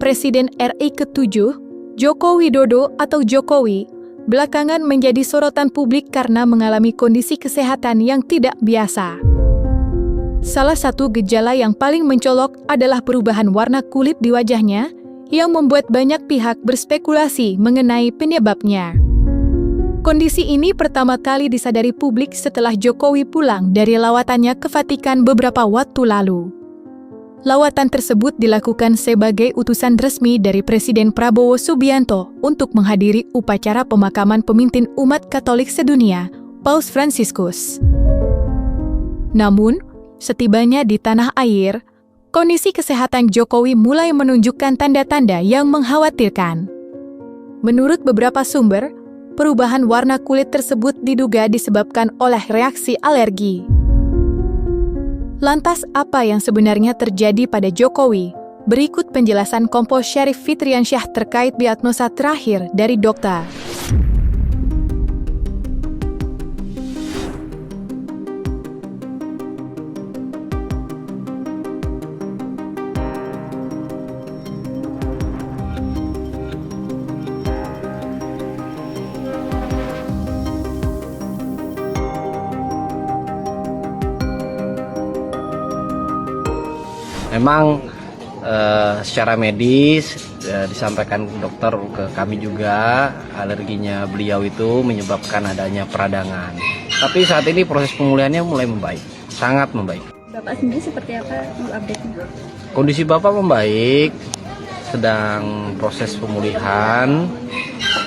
Presiden RI ke-7, Joko Widodo atau Jokowi, belakangan menjadi sorotan publik karena mengalami kondisi kesehatan yang tidak biasa. Salah satu gejala yang paling mencolok adalah perubahan warna kulit di wajahnya, yang membuat banyak pihak berspekulasi mengenai penyebabnya. Kondisi ini pertama kali disadari publik setelah Jokowi pulang dari lawatannya ke Vatikan beberapa waktu lalu. Lawatan tersebut dilakukan sebagai utusan resmi dari Presiden Prabowo Subianto untuk menghadiri upacara pemakaman pemimpin umat Katolik sedunia, Paus Fransiskus. Namun, setibanya di tanah air, kondisi kesehatan Jokowi mulai menunjukkan tanda-tanda yang mengkhawatirkan. Menurut beberapa sumber, perubahan warna kulit tersebut diduga disebabkan oleh reaksi alergi. Lantas apa yang sebenarnya terjadi pada Jokowi? Berikut penjelasan Kompol Syarif Fitriansyah terkait diagnosa terakhir dari dokter. Memang secara medis disampaikan dokter ke kami juga alerginya beliau itu menyebabkan adanya peradangan. Tapi saat ini proses pemulihannya mulai membaik, sangat membaik. Bapak sendiri seperti apa update-nya? Kondisi Bapak membaik, sedang proses pemulihan,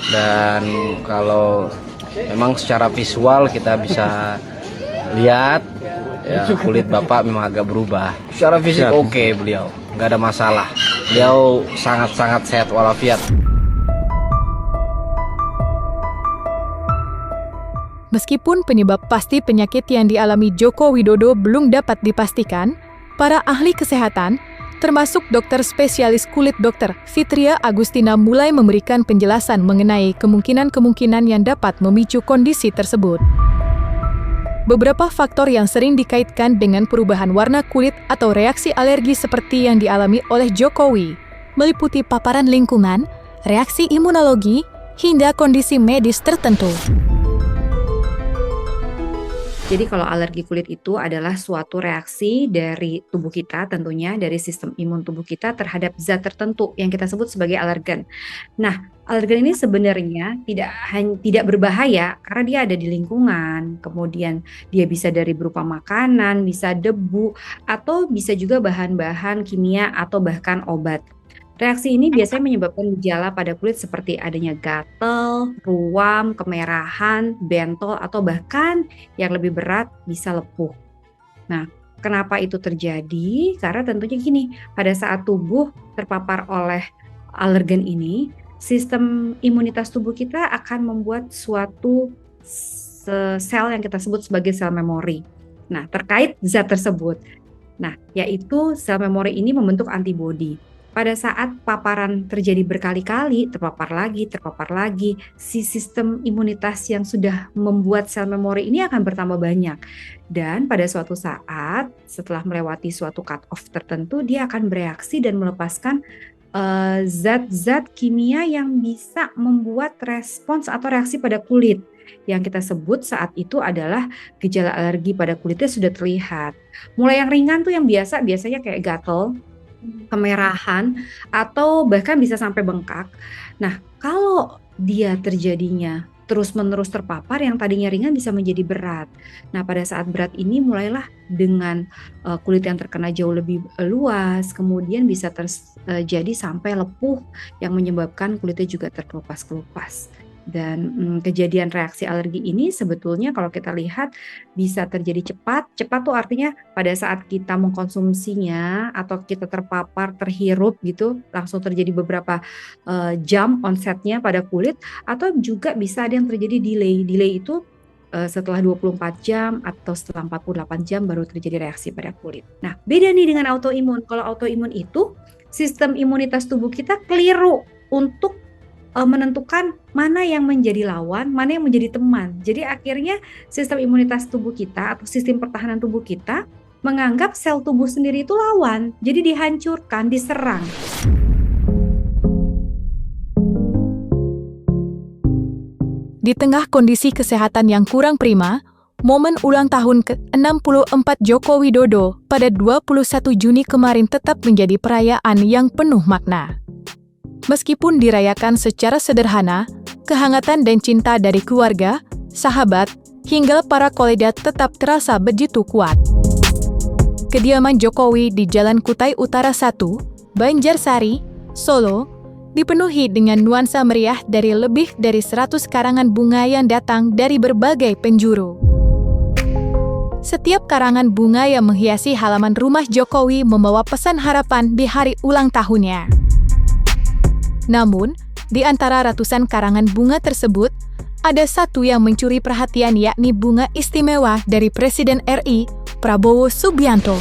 dan kalau memang secara visual kita bisa lihat ya, kulit Bapak memang agak berubah. Secara fisik oke, beliau nggak ada masalah. Beliau sangat-sangat sehat walafiat. Meskipun penyebab pasti penyakit yang dialami Joko Widodo belum dapat dipastikan, para ahli kesehatan, termasuk dokter spesialis kulit Dr. Fitria Agustina mulai memberikan penjelasan mengenai kemungkinan-kemungkinan yang dapat memicu kondisi tersebut. Beberapa faktor yang sering dikaitkan dengan perubahan warna kulit atau reaksi alergi seperti yang dialami oleh Jokowi, meliputi paparan lingkungan, reaksi imunologi, hingga kondisi medis tertentu. Jadi kalau alergi kulit itu adalah suatu reaksi dari tubuh kita, tentunya dari sistem imun tubuh kita terhadap zat tertentu yang kita sebut sebagai alergen. Nah, alergen ini sebenarnya tidak berbahaya karena dia ada di lingkungan, kemudian dia bisa dari berupa makanan, bisa debu, atau bisa juga bahan-bahan kimia atau bahkan obat. Reaksi ini biasanya menyebabkan gejala pada kulit seperti adanya gatal, ruam, kemerahan, bentol, atau bahkan yang lebih berat bisa lepuh. Nah, kenapa itu terjadi? Karena tentunya gini, pada saat tubuh terpapar oleh alergen ini, sistem imunitas tubuh kita akan membuat suatu sel yang kita sebut sebagai sel memori. Nah, terkait zat tersebut. Nah, yaitu sel memori ini membentuk antibodi. Pada saat paparan terjadi berkali-kali, terpapar lagi, si sistem imunitas yang sudah membuat sel memori ini akan bertambah banyak. Dan pada suatu saat, setelah melewati suatu cut-off tertentu, dia akan bereaksi dan melepaskan zat-zat kimia yang bisa membuat respons atau reaksi pada kulit. Yang kita sebut saat itu adalah gejala alergi pada kulitnya sudah terlihat. Mulai yang ringan tuh yang biasanya kayak gatal, kemerahan, atau bahkan bisa sampai bengkak. Nah, kalau dia terjadinya terus-menerus terpapar, yang tadinya ringan bisa menjadi berat. Nah, pada saat berat ini mulailah dengan kulit yang terkena jauh lebih luas, kemudian bisa terjadi sampai lepuh yang menyebabkan kulitnya juga terkelupas-kelupas. Dan kejadian reaksi alergi ini sebetulnya kalau kita lihat bisa terjadi cepat. Cepat tuh artinya pada saat kita mengkonsumsinya atau kita terpapar, terhirup gitu, langsung terjadi beberapa jam onsetnya pada kulit, atau juga bisa ada yang terjadi delay. Delay itu setelah 24 jam atau setelah 48 jam baru terjadi reaksi pada kulit. Nah, beda nih dengan autoimun. Kalau autoimun itu sistem imunitas tubuh kita keliru untuk menentukan mana yang menjadi lawan, mana yang menjadi teman. Jadi akhirnya sistem imunitas tubuh kita atau sistem pertahanan tubuh kita menganggap sel tubuh sendiri itu lawan. Jadi dihancurkan, diserang. Di tengah kondisi kesehatan yang kurang prima, momen ulang tahun ke-64 Joko Widodo pada 21 Juni kemarin tetap menjadi perayaan yang penuh makna. Meskipun dirayakan secara sederhana, kehangatan dan cinta dari keluarga, sahabat, hingga para kolega tetap terasa begitu kuat. Kediaman Jokowi di Jalan Kutai Utara 1, Banjarsari, Solo, dipenuhi dengan nuansa meriah dari lebih dari 100 karangan bunga yang datang dari berbagai penjuru. Setiap karangan bunga yang menghiasi halaman rumah Jokowi membawa pesan harapan di hari ulang tahunnya. Namun, di antara ratusan karangan bunga tersebut, ada satu yang mencuri perhatian, yakni bunga istimewa dari Presiden RI, Prabowo Subianto.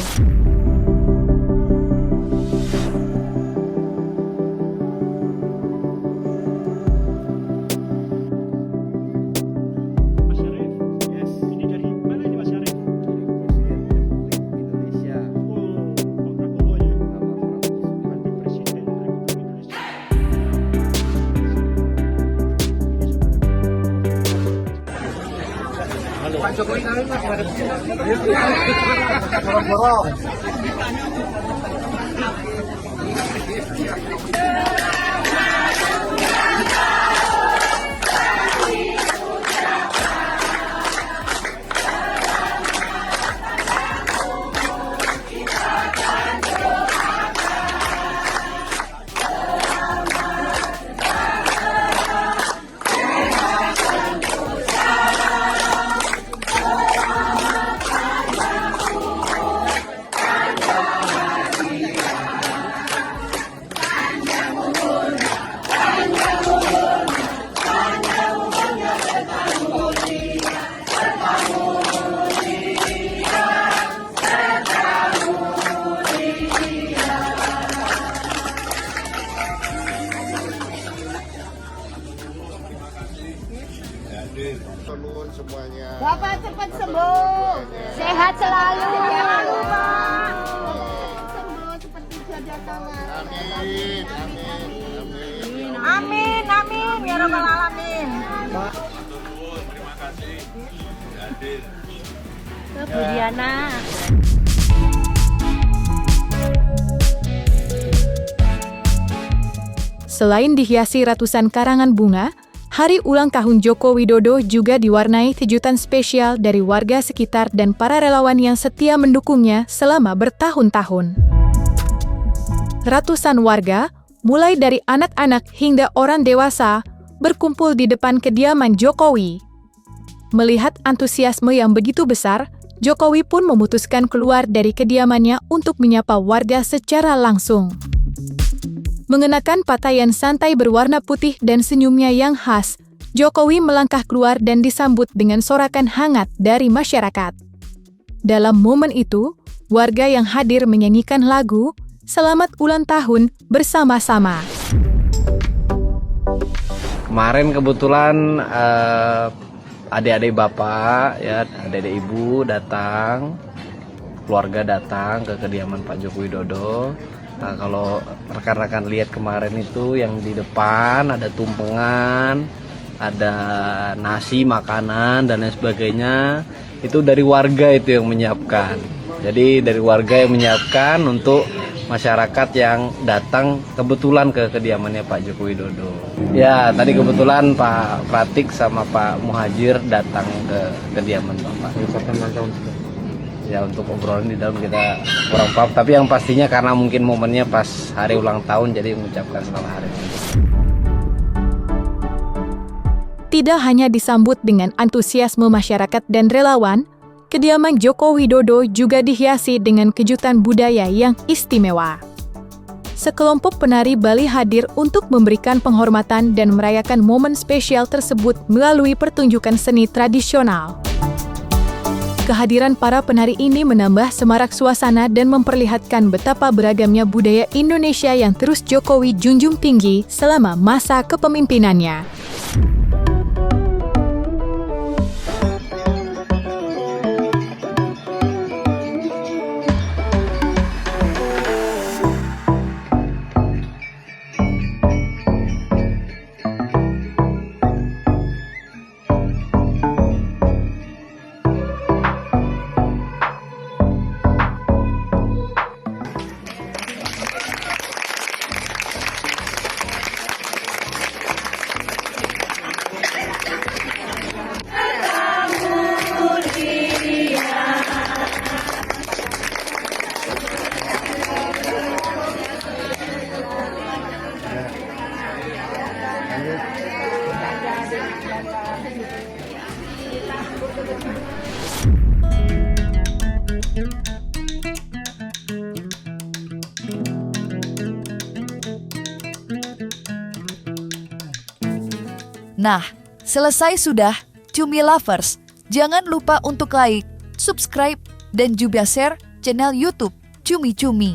Pak Jokowi Nuwun semuanya. Bapak cepat sembuh, sehat selalu. Jangan lupa sembuh seperti jadah tangan. Amin, amin, amin. Amin, amin, ya rabbal alamin. Terima kasih hadir. Bu Diana. Selain dihiasi ratusan karangan bunga, hari ulang tahun Joko Widodo juga diwarnai kejutan spesial dari warga sekitar dan para relawan yang setia mendukungnya selama bertahun-tahun. Ratusan warga, mulai dari anak-anak hingga orang dewasa, berkumpul di depan kediaman Jokowi. Melihat antusiasme yang begitu besar, Jokowi pun memutuskan keluar dari kediamannya untuk menyapa warga secara langsung. Mengenakan pakaian santai berwarna putih dan senyumnya yang khas, Jokowi melangkah keluar dan disambut dengan sorakan hangat dari masyarakat. Dalam momen itu, warga yang hadir menyanyikan lagu "Selamat Ulang Tahun" bersama-sama. Kemarin kebetulan adik-adik bapak, ya adik-adik ibu datang, keluarga datang ke kediaman Pak Joko Widodo. Nah, kalau rekan-rekan lihat kemarin itu yang di depan ada tumpengan, ada nasi, makanan dan lain sebagainya, itu dari warga itu yang menyiapkan. Jadi dari warga yang menyiapkan untuk masyarakat yang datang kebetulan ke kediamannya Pak Joko Widodo. Ya, tadi kebetulan Pak Pratik sama Pak Muhajir datang ke kediaman Bapak. Ya, untuk obrolan di dalam kita kurang paham, tapi yang pastinya karena mungkin momennya pas hari ulang tahun, jadi mengucapkan selamat hari ulang tahun. Tidak hanya disambut dengan antusiasme masyarakat dan relawan, kediaman Joko Widodo juga dihiasi dengan kejutan budaya yang istimewa. Sekelompok penari Bali hadir untuk memberikan penghormatan dan merayakan momen spesial tersebut melalui pertunjukan seni tradisional. Kehadiran para penari ini menambah semarak suasana dan memperlihatkan betapa beragamnya budaya Indonesia yang terus Jokowi junjung tinggi selama masa kepemimpinannya. lanjut. Nah, selesai sudah Cumi Lovers. Jangan lupa untuk like, subscribe, dan juga share channel YouTube Cumi Cumi.